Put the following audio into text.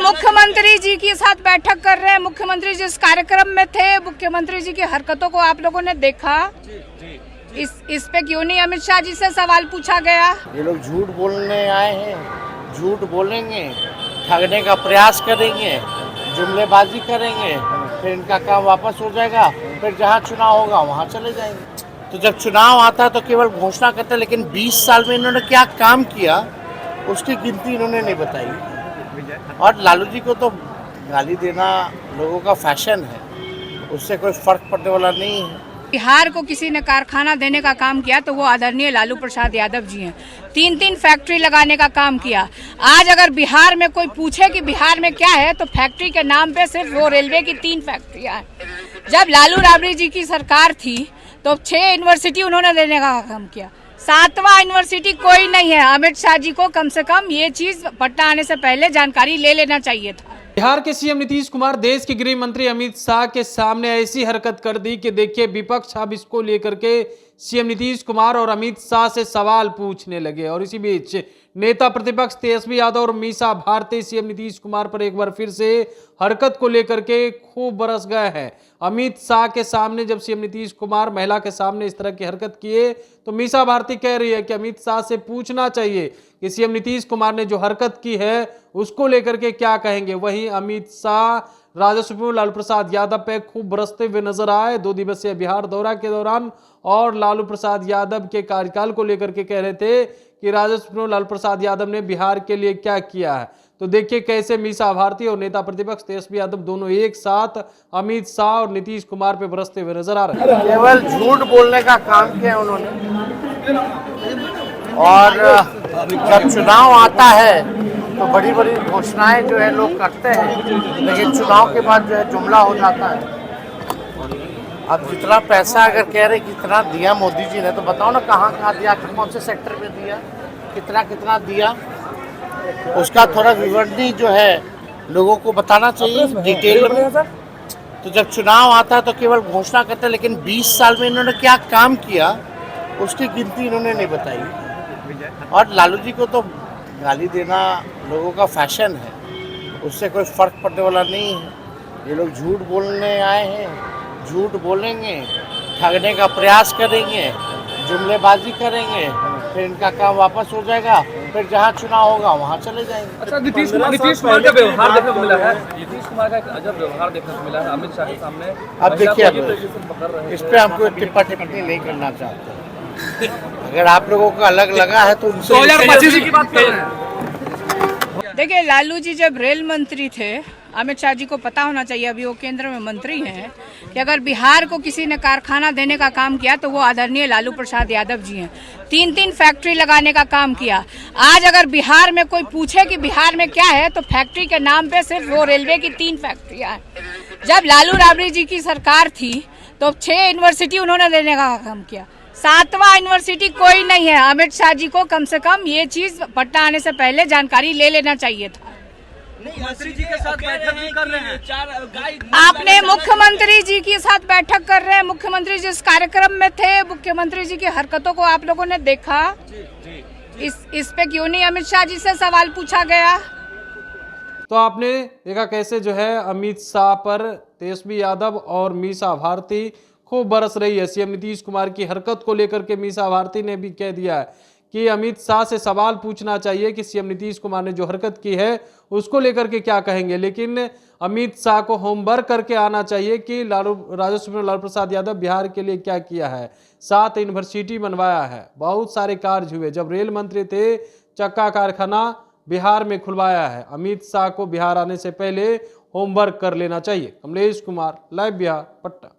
मुख्यमंत्री जी के साथ बैठक कर रहे हैं। मुख्यमंत्री जिस कार्यक्रम में थे, मुख्यमंत्री जी की हरकतों को आप लोगों ने देखा। इस पे क्यों नहीं अमित शाह जी से सवाल पूछा गया? ये लोग झूठ बोलने आए हैं, झूठ बोलेंगे, ठगने का प्रयास करेंगे, जुमलेबाजी करेंगे, फिर इनका काम वापस हो जाएगा, फिर जहाँ चुनाव होगा वहाँ चले जाएंगे। तो जब चुनाव आता है तो केवल घोषणा करते हैं, लेकिन 20 साल में इन्होंने क्या काम किया उसकी गिनती इन्होंने नहीं बताई। और लालू जी को तो गाली देना लोगों का फैशन है, उससे कोई फर्क पड़ने वाला नहीं है। बिहार को किसी ने कारखाना देने का काम किया तो वो आदरणीय लालू प्रसाद यादव जी हैं। 3-3 फैक्ट्री लगाने का काम किया। आज अगर बिहार में कोई पूछे कि बिहार में क्या है, तो फैक्ट्री के नाम पे सिर्फ वो रेलवे की 3 फैक्ट्रियां हैं। जब लालू राबड़ी जी की सरकार थी तो 6 यूनिवर्सिटी उन्होंने देने का काम किया। 7वां यूनिवर्सिटी कोई नहीं है। अमित शाह जी को कम से कम ये चीज पटना आने से पहले जानकारी ले लेना चाहिए था। बिहार के सीएम नीतीश कुमार देश के गृह मंत्री अमित शाह के सामने ऐसी हरकत कर दी कि देखिए विपक्ष अब इसको लेकर के सीएम नीतीश कुमार और अमित शाह से सवाल पूछने लगे। और इसी बीच नेता प्रतिपक्ष तेजस्वी यादव और मीसा भारती सीएम नीतीश कुमार पर एक बार फिर से हरकत को लेकर के खूब बरस गए हैं। अमित शाह के सामने जब सीएम नीतीश कुमार महिला के सामने इस तरह की हरकत किए तो मीसा भारती कह रही है कि अमित शाह से पूछना चाहिए कि सीएम नीतीश कुमार ने जो हरकत की है उसको लेकर के क्या कहेंगे। वहीं अमित शाह राजस्व मंत्री लालू प्रसाद यादव पे खूब बरसते हुए नजर आए 2 दिवसीय बिहार दौरा के दौरान। और लालू प्रसाद यादव के कार्यकाल को लेकर के कह रहे थे कि राजस्व मंत्री लालू प्रसाद यादव ने बिहार के लिए क्या किया है। तो देखिए कैसे मीसा भारती और नेता प्रतिपक्ष तेजस्वी यादव दोनों एक साथ अमित शाह और नीतीश कुमार पे बरसते हुए नजर आ रहे हैं। केवल झूठ बोलने का काम किया उन्होंने। और जब चुनाव आता है तो बड़ी बड़ी घोषणाएं जो है लोग करते हैं, लेकिन चुनाव के बाद जो है जुमला हो जाता है। अब जितना पैसा अगर कह रहे कितना दिया मोदी जी ने, तो बताओ ना कहाँ कहाँ दिया, कौन से सेक्टर में दिया, कितना कितना दिया, उसका थोड़ा विवरणी जो है लोगों को बताना चाहिए डिटेल में। तो जब चुनाव आता है तो केवल घोषणा करते हैं, लेकिन 20 साल में इन्होंने क्या काम किया उसकी गिनती इन्होंने नहीं बताई। और लालू जी को तो गाली देना लोगों का फैशन है, उससे कोई फर्क पड़ने वाला नहीं है। ये लोग झूठ बोलने आए हैं, झूठ बोलेंगे, ठगने का प्रयास करेंगे, जुमलेबाजी करेंगे, फिर इनका काम वापस हो जाएगा, फिर जहाँ चुनाव होगा वहाँ चले जाएंगे। अच्छा, नीतीश कुमार का व्यवहार देखने को मिला है। नीतीश कुमार का एक अजब व्यवहार देखने को मिला है अमित शाह के सामने। अब देखिए, इस पे हम कोई टिप्पा टिप्पणी नहीं करना चाहते। अगर आप लोगों को अलग लगा है तो उनसे 2025 की बात कर रहे हैं। देखिए, लालू जी जब रेल मंत्री थे, अमित शाह जी को पता होना चाहिए, अभी वो केंद्र में मंत्री हैं, कि अगर बिहार को किसी ने कारखाना देने का काम किया तो वो आदरणीय लालू प्रसाद यादव जी हैं। 3-3 फैक्ट्री लगाने का काम किया। आज अगर बिहार में कोई पूछे कि बिहार में क्या है, तो फैक्ट्री के नाम पे सिर्फ वो रेलवे की 3 फैक्ट्रियां हैं। जब लालू राबड़ी जी की सरकार थी तो 6 यूनिवर्सिटी उन्होंने देने का काम किया। 7वां यूनिवर्सिटी कोई नहीं है। अमित शाह जी को कम से कम ये चीज पटना आने से पहले जानकारी ले लेना चाहिए था। मुख्यमंत्री जी के साथ बैठक भी कर रहे हैं। आपने मुख्यमंत्री जी के साथ बैठक कर रहे हैं। मुख्यमंत्री जिस कार्यक्रम में थे, मुख्यमंत्री जी की हरकतों को आप लोगों ने देखा। इस पे क्यों नहीं अमित शाह जी से सवाल पूछा गया? तो आपने देखा कैसे जो है अमित शाह पर तेजस्वी यादव और मीसा भारती खूब बरस रही है। सीएम नीतीश कुमार की हरकत को लेकर के मीसा भारती ने भी कह दिया है कि अमित शाह से सवाल पूछना चाहिए कि सीएम नीतीश कुमार ने जो हरकत की है उसको लेकर के क्या कहेंगे। लेकिन अमित शाह को होमवर्क करके आना चाहिए कि राजस्व मंत्री लालू प्रसाद यादव बिहार के लिए क्या किया है। 7 यूनिवर्सिटी बनवाया है, बहुत सारे कार्य हुए। जब रेल मंत्री थे, चक्का कारखाना बिहार में खुलवाया है। अमित शाह को बिहार आने से पहले होमवर्क कर लेना चाहिए। कमलेश कुमार, लाइव बिहार, पटना।